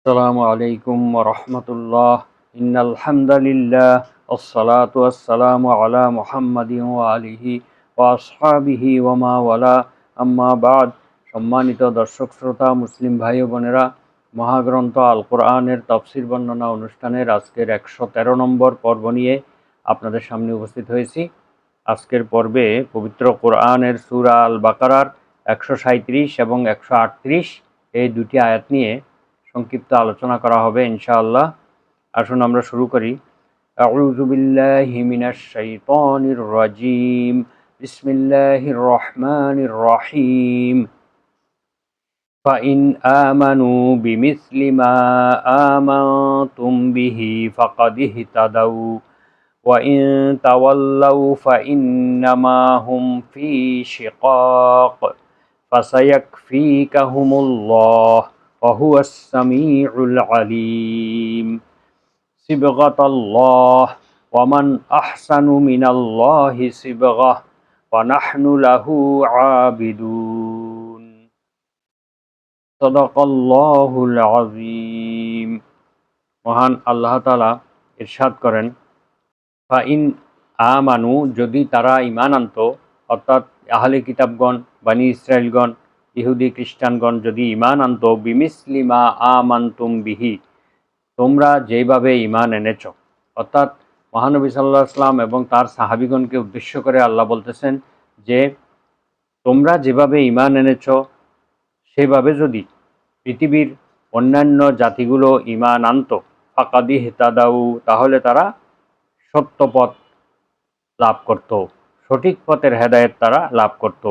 আসসালামু আলাইকুম ওয়া রাহমাতুল্লাহ। ইন্নাল হামদালিল্লাহ ওয়াসসালাতু ওয়াসসালামু আলা মুহাম্মাদিন ওয়া আলিহি ওয়া আসহাবিহি ওয়া মা ওয়ালা, আম্মা বাদ। সম্মানিত দর্শক শ্রোতা, মুসলিম ভাই ও বোনেরা, মহাগ্রন্থ আল কোরআনের তাফসির বর্ণনা অনুষ্ঠানের আজকের 113 নম্বর পর্ব নিয়ে আপনাদের সামনে উপস্থিত হয়েছি। আজকের পর্বে পবিত্র কোরআনের সূরা আল বাকারার 137 এবং 138 এই দুটি আয়াত নিয়ে সংক্ষিপ্ত আলোচনা করা হবে ইনশাআল্লাহ। আসুন আমরা শুরু করি। আউযু বিল্লাহি মিনাশ শাইতানির রাজিম। বিসমিল্লাহির রহমানির রহিম। ফাইন আমানু বিমিসলি মা আমানতুম বিহি ফাকাদ ইহতাদাউ ওয়া ইন তাওয়াল্লাউ ফাইন্নামা হুম ফি শিকাক ফাসায়াকফিকাহুমুল্লাহ ওয়া হুয়াস সামিউল আলিম। সিবগাতাল্লাহ ওয়া মান আহসানু মিনাল্লাহি সিবগাহ ওয়া নাহনু লাহু আবিদুন। সাদাকাল্লাহুল আযীম। মহান আল্লাহ তাআলা ইরশাদ করেন, ফাইন আমানু, যদি তারা ঈমান আনত, অর্থাৎ আহলে কিতাবগণ, বনী ইসরাইলগণ, ইহুদি খ্রিস্টানগণ যদি ঈমান আনত, বিমিসলি মা আমানতুম বিহি, তোমরা যেভাবে ঈমান এনেছ। অর্থাৎ মহানবী সাল্লাল্লাহু আলাইহি ওয়াসাল্লাম এবং তার সাহাবীগণকে উদ্দেশ্য করে আল্লাহ বলতেছেন যে তোমরা যেভাবে ঈমান এনেছ সেভাবে যদি পৃথিবীর অন্যান্য জাতিগুলো ঈমান আনত, ফাকাদ ইহতাদাউ, তাহলে তারা সত্য পথ লাভ করত, সঠিক পথের হেদায়েত তারা লাভ করত।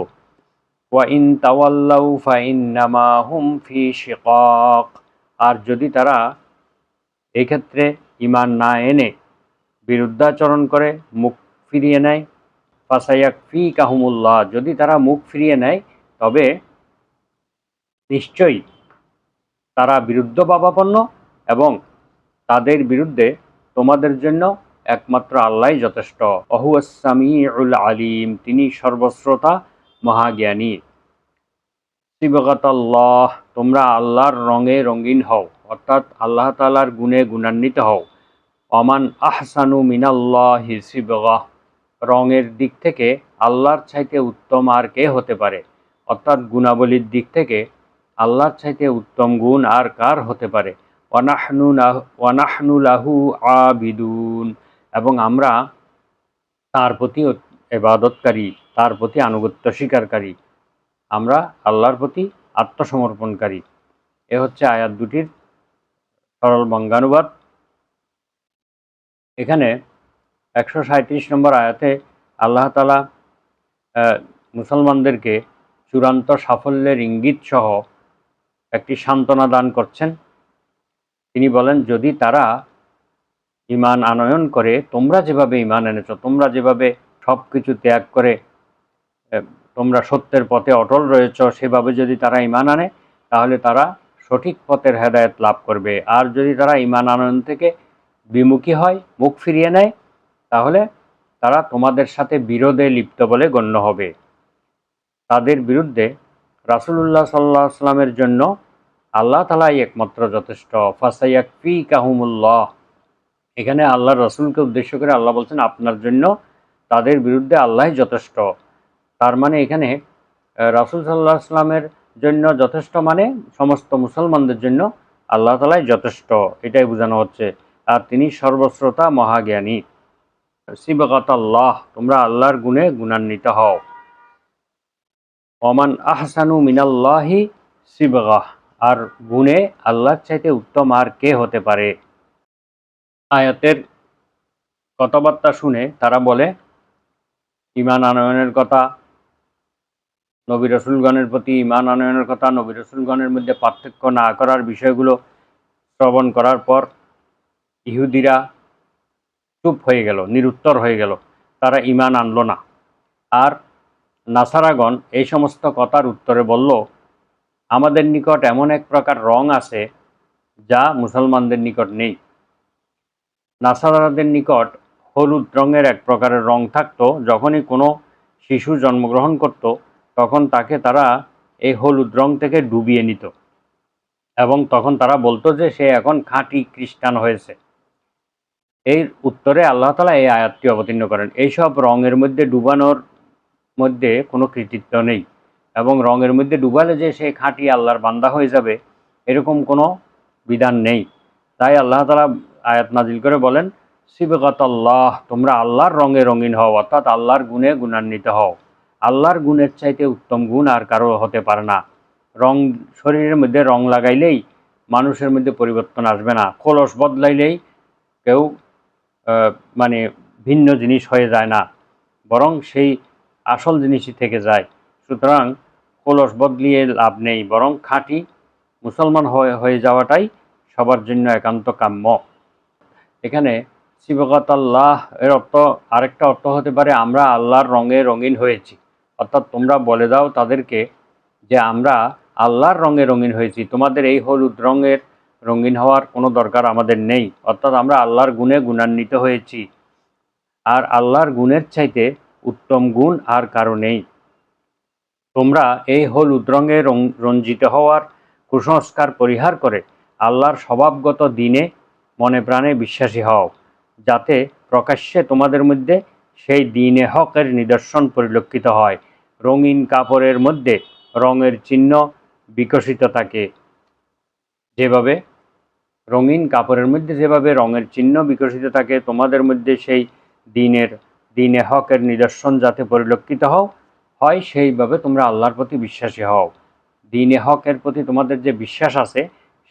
ওয়া ইন তাওয়াল্লাউ ফাইন্নামা হুম ফি শিকাক, আর যদি তারা এই ক্ষেত্রে ঈমান না এনে বিরুদ্ধাচরণ করে, মুখ ফিরিয়ে নেয়, ফাসায়াকফিকাহুমুল্লাহ, যদি তারা মুখ ফিরিয়ে নেয় তবে নিশ্চয়ই তারা বিরুদ্ধভাবাপন্ন, এবং তাদের বিরুদ্ধে তোমাদের জন্য একমাত্র আল্লাহই যথেষ্ট। ওয়াহুয়াস সামিউল আলিম, তিনি সর্বশ্রোতা মহাজ্ঞানী। সিবগাতাল্লাহ, তোমরা আল্লাহর রঙে রঙিন হও, অর্থাৎ আল্লাহ তাআলার গুণে গুণান্বিত হও। ওয়ামান আহসানু মিনাল্লাহি সিবগাহ, রঙের দিক থেকে আল্লাহর চাইতে উত্তম আর কে হতে পারে, অর্থাৎ গুণাবলীর দিক থেকে আল্লাহর চাইতে উত্তম গুণ আর কার হতে পারে। ওয়ানাহনু লাহু আবিদুন, এবং আমরা তার প্রতি ইবাদতকারী, তার প্রতি আনুগত্য স্বীকারকারী, আমরা আল্লাহর প্রতি আত্মসমর্পণকারী। এ হচ্ছে আয়াত দুটির সরল বঙ্গানুবাদ। এখানে 137 নম্বর আয়াতে আল্লাহ তাআলা মুসলমানদেরকে চূড়ান্ত সাফল্যের ইঙ্গিত সহ একটি সান্ত্বনা দান করছেন। তিনি বলেন, যদি তারা ঈমান আনয়ন করে, তোমরা যেভাবে ঈমান এনেছ, তোমরা যেভাবে সব কিছু ত্যাগ করে তোমরা সত্যের পথে অটল রয়েছ, সেভাবে যদি তারা ঈমান আনে তাহলে তারা সঠিক পথের হেদায়েত লাভ করবে। আর যদি তারা ঈমান আনয়ন থেকে বিমুখী হয়, মুখ ফিরিয়ে নেয়, তাহলে তারা তোমাদের সাথে বিরোধে লিপ্ত বলে গণ্য হবে। তাদের বিরুদ্ধে রাসূলুল্লাহ সাল্লাল্লাহু আলাইহি ওয়াসাল্লামের জন্য আল্লাহ তাআলাই একমাত্র যথেষ্ট। ফাসায়াকফিকাহুমুল্লাহ, এখানে আল্লাহর রাসূলকে উদ্দেশ্য করে আল্লাহ বলছেন, আপনার জন্য তাদের বিরুদ্ধে আল্লাহই যথেষ্ট। তার মানে এখানে রাসূল সাল্লাল্লাহু আলাইহি ওয়াসাল্লামের জন্য যথেষ্ট মানে সমস্ত মুসলমানদের জন্য আল্লাহ তাআলাই যথেষ্ট, এটাই বোঝানো হচ্ছে। আর তিনি সর্বশ্রোতা মহাজ্ঞানী। সিবগাতাল্লাহ, তোমরা আল্লাহর গুণে গুণান্বিত হও। ওমান আহসানু মিনাল্লাহি সিবগাহ, আর গুণে আল্লাহর চাইতে উত্তম আর কে হতে পারে। আয়াতের কথাবার্তা শুনে তারা বলে, ঈমান আনয়নের কথা, নবী রাসূলগণের প্রতি ঈমান আনয়নের কথা, নবী রাসূলগণের মধ্যে পার্থক্য না করার বিষয়গুলো শ্রবণ করার পর ইহুদিরা চুপ হয়ে গেল, নিরুত্তর হয়ে গেল, তারা ঈমান আনল না। আর নাসারাগণ এই সমস্ত কথার উত্তরে বলল, আমাদের নিকট এমন এক প্রকার রং আছে যা মুসলমানদের নিকট নেই। নাসারাদের নিকট হলুদ রঙের এক প্রকারের রং থাকতো। যখনই কোনো শিশু জন্মগ্রহণ করত তখন তাকে তারা এই হলুদ রং থেকে ডুবিয়ে নিত এবং তখন তারা বলতো যে সে এখন খাঁটি খ্রিস্টান হয়েছে। এর উত্তরে আল্লাহ তাআলা এই আয়াতটি অবতীর্ণ করেন, এইসব রঙের মধ্যে ডুবানোর মধ্যে কোনো কৃতিত্ব নেই, এবং রঙের মধ্যে ডুবালে যে সে খাঁটি আল্লাহর বান্দা হয়ে যাবে এরকম কোনো বিধান নেই। তাই আল্লাহ তাআলা আয়াত নাজিল করে বলেন, সিবগাতাল্লাহ, তোমরা আল্লাহর রঙে রঙিন হও, অর্থাৎ আল্লাহর গুণে গুণান্বিত হও। আল্লাহর গুণের চাইতে উত্তম গুণ আর কারো হতে পারে না। রং, শরীরের মধ্যে রং লাগাইলেই মানুষের মধ্যে পরিবর্তন আসবে না। কলস বদলাইলেই কেউ মানে ভিন্ন জিনিস হয়ে যায় না, বরং সেই আসল জিনিসই থেকে যায়। সুতরাং কলস বদলিয়ে লাভ নেই, বরং খাঁটি মুসলমান হয়ে যাওয়াটাই সবার জন্য একান্ত কাম্য। এখানে সিবগাতাল্লাহ এর অর্থ, আরেকটা অর্থ হতে পারে আমরা আল্লাহর রঙে রঙিন হয়েছি, অর্থাৎ তোমরা বলে দাও তাদেরকে যে আমরা আল্লাহর রঙে রঙিন হয়েছি, তোমাদের এই হলুদ রঙের রঙিন হওয়ার কোনো দরকার আমাদের নেই, অর্থাৎ আমরা আল্লাহর গুণে গুণান্বিত হয়েছি, আর আল্লাহর গুণের চাইতে উত্তম গুণ আর কারো নেই। তোমরা এই হলুদ রঙে রঞ্জিত হওয়ার কুসংস্কার পরিহার করে আল্লাহর স্বভাবগত দিনে মনে প্রাণে বিশ্বাসী হও, যাতে প্রকাশ্যে তোমাদের মধ্যে সেই দিনে হকের নিদর্শন পরিলক্ষিত হয়। রঙিন কাপড়ের মধ্যে রঙের চিহ্ন বিকশিত থাকে, যেভাবে রঙিন কাপড়ের মধ্যে যেভাবে রঙের চিহ্ন বিকশিত থাকে, তোমাদের মধ্যে সেই দিনে হকের নিদর্শন যাতে পরিলক্ষিত হয় সেইভাবে তোমরা আল্লাহর প্রতি বিশ্বাসী হও। দিনে হকের প্রতি তোমাদের যে বিশ্বাস আছে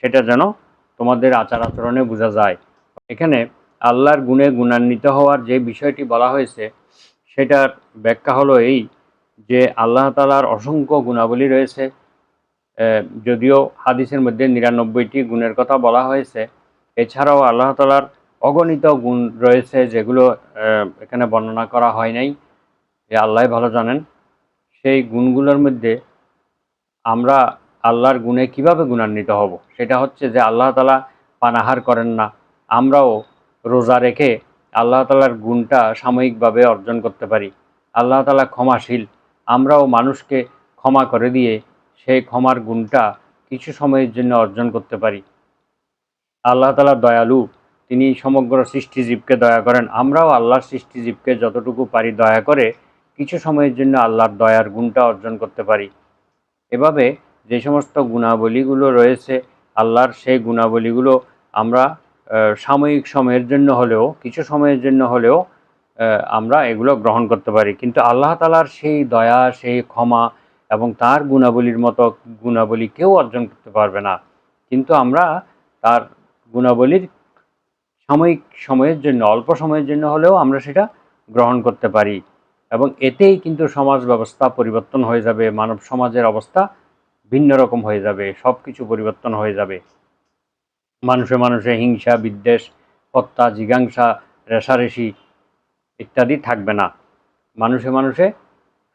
সেটা যেন তোমাদের আচার আচরণে বোঝা যায়। এখানে আল্লাহর গুণে গুণান্বিত হওয়ার যে বিষয়টি বলা হয়েছে সেটার ব্যাখ্যা হলো এই যে আল্লাহ তাআলার অসংখ্য গুণাবলী রয়েছে। যদিও হাদিসের মধ্যে ৯৯টি গুণের কথা বলা হয়েছে, এছাড়াও আল্লাহ তাআলার অগণিত গুণ রয়েছে যেগুলো এখানে বর্ণনা করা হয় নাই, আল্লাহ ভালো জানেন। সেই গুণগুলোর মধ্যে আমরা আল্লাহর গুণে কিভাবে গুণান্বিত হব সেটা হচ্ছে যে আল্লাহ তাআলা পানাহার করেন না, আমরাও রোজা রেখে আল্লাহ তাআলার গুণটা সাময়িকভাবে অর্জন করতে পারি। আল্লাহ তাআলা ক্ষমাশীল, আমরাও মানুষকে ক্ষমা করে দিয়ে সেই ক্ষমার গুণটা কিছু সময়ের জন্য অর্জন করতে পারি। আল্লাহ তাআলা দয়ালু, তিনি সমগ্র সৃষ্টিজীবকে দয়া করেন, আমরাও আল্লাহর সৃষ্টিজীবকে যতটুকু পারি দয়া করে কিছু সময়ের জন্য আল্লাহর দয়ার গুণটা অর্জন করতে পারি। এভাবে যে সমস্ত গুণাবলীগুলো রয়েছে আল্লাহর, সেই গুণাবলীগুলো আমরা সাময়িক সময়ের জন্য হলেও, কিছু সময়ের জন্য হলেও আমরা এগুলো গ্রহণ করতে পারি, কিন্তু আল্লাহ তাআলার সেই দয়া, সেই ক্ষমা এবং তার গুণাবলীর মতো গুণাবলী কেউ অর্জন করতে পারবে না। কিন্তু আমরা তার গুণাবলীর সাময়িক সময়ের জন্য, অল্প সময়ের জন্য হলেও আমরা সেটা গ্রহণ করতে পারি, এবং এতেই কিন্তু সমাজ ব্যবস্থা পরিবর্তন হয়ে যাবে, মানব সমাজের অবস্থা ভিন্ন রকম হয়ে যাবে, সব কিছু পরিবর্তন হয়ে যাবে। মানুষে মানুষে হিংসা, বিদ্বেষ, হত্যা, জিজ্ঞাসা, রেষারেষি ইত্যাদি থাকবে না। মানুষে মানুষে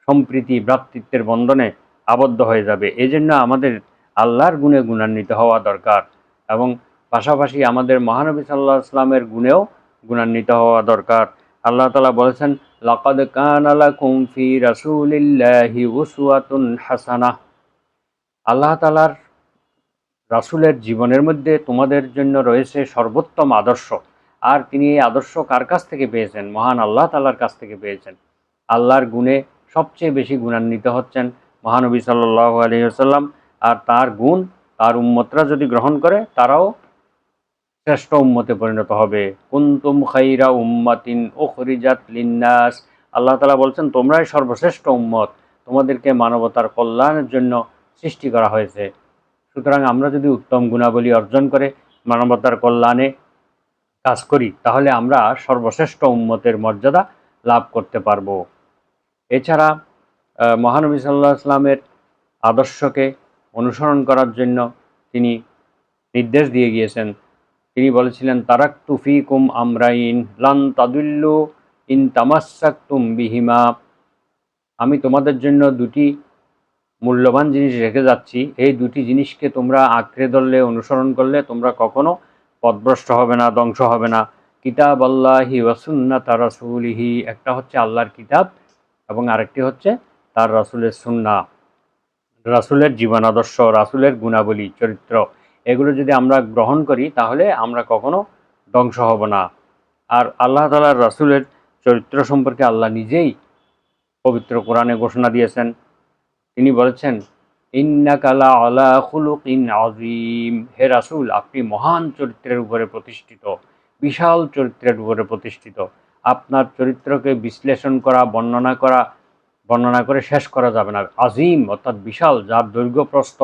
সম্প্রীতি, ভ্রাতৃত্বের বন্ধনে আবদ্ধ হয়ে যাবে। এই জন্য আমাদের আল্লাহর গুণে গুণান্বিত হওয়া দরকার, এবং পাশাপাশি আমাদের মহানবী সাল্লাল্লাহু আলাইহি ওয়াসাল্লামের গুণেও গুণান্বিত হওয়া দরকার। আল্লাহ তাআলা বলেছেন, লাকাদ কানা লাকুম ফি রাসূলিল্লাহি উসওয়াতুন হাসানাহ। আল্লাহ তাআলার রাসূলের জীবনের মধ্যে তোমাদের জন্য রয়েছে সর্বোত্তম আদর্শ। আর তিনি এই আদর্শ কার কাছ থেকে পেয়েছেন? মহান আল্লাহ তাআলার কাছ থেকে পেয়েছেন। আল্লাহর গুণে সবচেয়ে বেশি গুণান্বিত হচ্ছেন মহানবী সাল্লাল্লাহু আলাইহি ওয়াসাল্লাম, আর তার গুণ তার উম্মতরা যদি গ্রহণ করে তারাও শ্রেষ্ঠ উম্মতে পরিণত হবে। কুনতুম খাইরা উম্মাতিন উখরিজাত লিন্নাস। আল্লাহ তাআলা বলছেন তোমরাই সর্বশ্রেষ্ঠ উম্মত, তোমাদেরকে মানবতার কল্যাণের জন্য সৃষ্টি করা হয়েছে। সুতরাং আমরা যদি উত্তম গুণাবলী অর্জন করে মানবতার কল্যাণে কাজ করি তাহলে আমরা সর্বশ্রেষ্ঠ উম্মতের মর্যাদা লাভ করতে পারব। এছাড়া মহানবী সাল্লাল্লাহু আলাইহি ওয়াসাল্লামের আদর্শকে অনুসরণ করার জন্য তিনি নির্দেশ দিয়ে গিয়েছেন। তিনি বলেছিলেন, তারাকতু ফীকুম আমরাইন লান তাদুল্লু ইন তামাসসাকতুম বিহিমা। আমি তোমাদের জন্য দুটি মূল্যবান জিনিস রেখে যাচ্ছি, এই দুটি জিনিসকে তোমরা আঁকড়ে ধরলে, অনুসরণ করলে তোমরা কখনো পথভ্রষ্ট হবে না, ধ্বংস হবে না। কিতাব আল্লাহি ওয়া সুন্নাত রাসূলিহি, একটা হচ্ছে আল্লাহর কিতাব এবং আরেকটি হচ্ছে তার রাসূলের সুন্নাহ, রাসূলের জীবন আদর্শ, রাসূলের গুণাবলী, চরিত্র। এগুলো যদি আমরা গ্রহণ করি তাহলে আমরা কখনো ধ্বংস হব না। আর আল্লাহ তাআলার রাসূলের চরিত্র সম্পর্কে আল্লাহ নিজেই পবিত্র কোরআনে ঘোষণা দিয়েছেন। তিনি বলেছেন, ইন্নাকা লাআলা খুলুকিন আযীম, হে রাসূল আপনি মহান চরিত্রের উপরে প্রতিষ্ঠিত, বিশাল চরিত্রের উপরে প্রতিষ্ঠিত। আপনার চরিত্রকে বিশ্লেষণ করা, বর্ণনা করে শেষ করা যাবে না। আযীম অর্থাৎ বিশাল, যার দৈর্ঘ্য প্রস্থ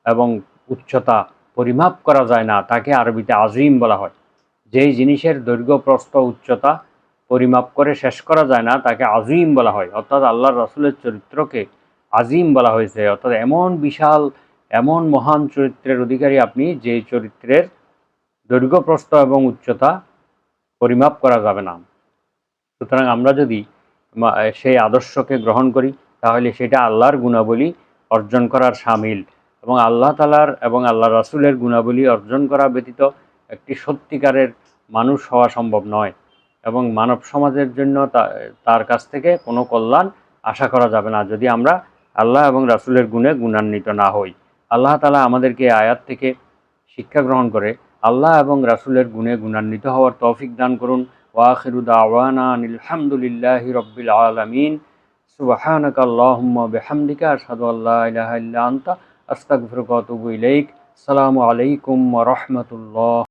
এবং উচ্চতা পরিমাপ করা যায় না, তাকে আরবিতে আযীম বলা হয়। যেই জিনিসের দৈর্ঘ্য প্রস্থ উচ্চতা পরিমাপ করে শেষ করা যায় না তাকে আযীম বলা হয়। অর্থাৎ আল্লাহর রাসূলের চরিত্রকে আযীম বলা হয়েছে। অর্থাৎ এমন বিশাল, এমন মহান চরিত্রের অধিকারী আপনি, যে চরিত্রের দৈর্ঘ্য প্রস্থ এবং উচ্চতা পরিমাপ করা যাবে না। সুতরাং আমরা যদি সেই আদর্শকে গ্রহণ করি তাহলে সেটা আল্লাহর গুণাবলী অর্জন করার শামিল, এবং আল্লাহ তাআলার এবং আল্লাহ রাসূলের গুণাবলী অর্জন করা ব্যতীত একটি সত্যিকারের মানুষ হওয়া সম্ভব নয়, এবং মানব সমাজের জন্য তার কাছ থেকে কোনো কল্যাণ আশা করা যাবে না যদি আমরা আল্লাহ এবং রাসূলের গুণে গুণান্বিত না হই। আল্লাহ তাআলা আমাদেরকে আয়াত থেকে শিক্ষা গ্রহণ করে আল্লাহ এবং রাসূলের গুণে গুণান্বিত হওয়ার তৌফিক দান করুন। ওয়া আখিরু দাওয়ানা আনিল হামদুলিল্লাহি রাব্বিল আলামিন। সুবহানাকা আল্লাহুম্মা বিহামদিকা আশহাদু আল্লা ইলাহা ইল্লা আনতা আস্তাগফিরুকা ওয়া আতুবু ইলাইক। আসসালামু আলাইকুম ওয়া রাহমাতুল্লাহ।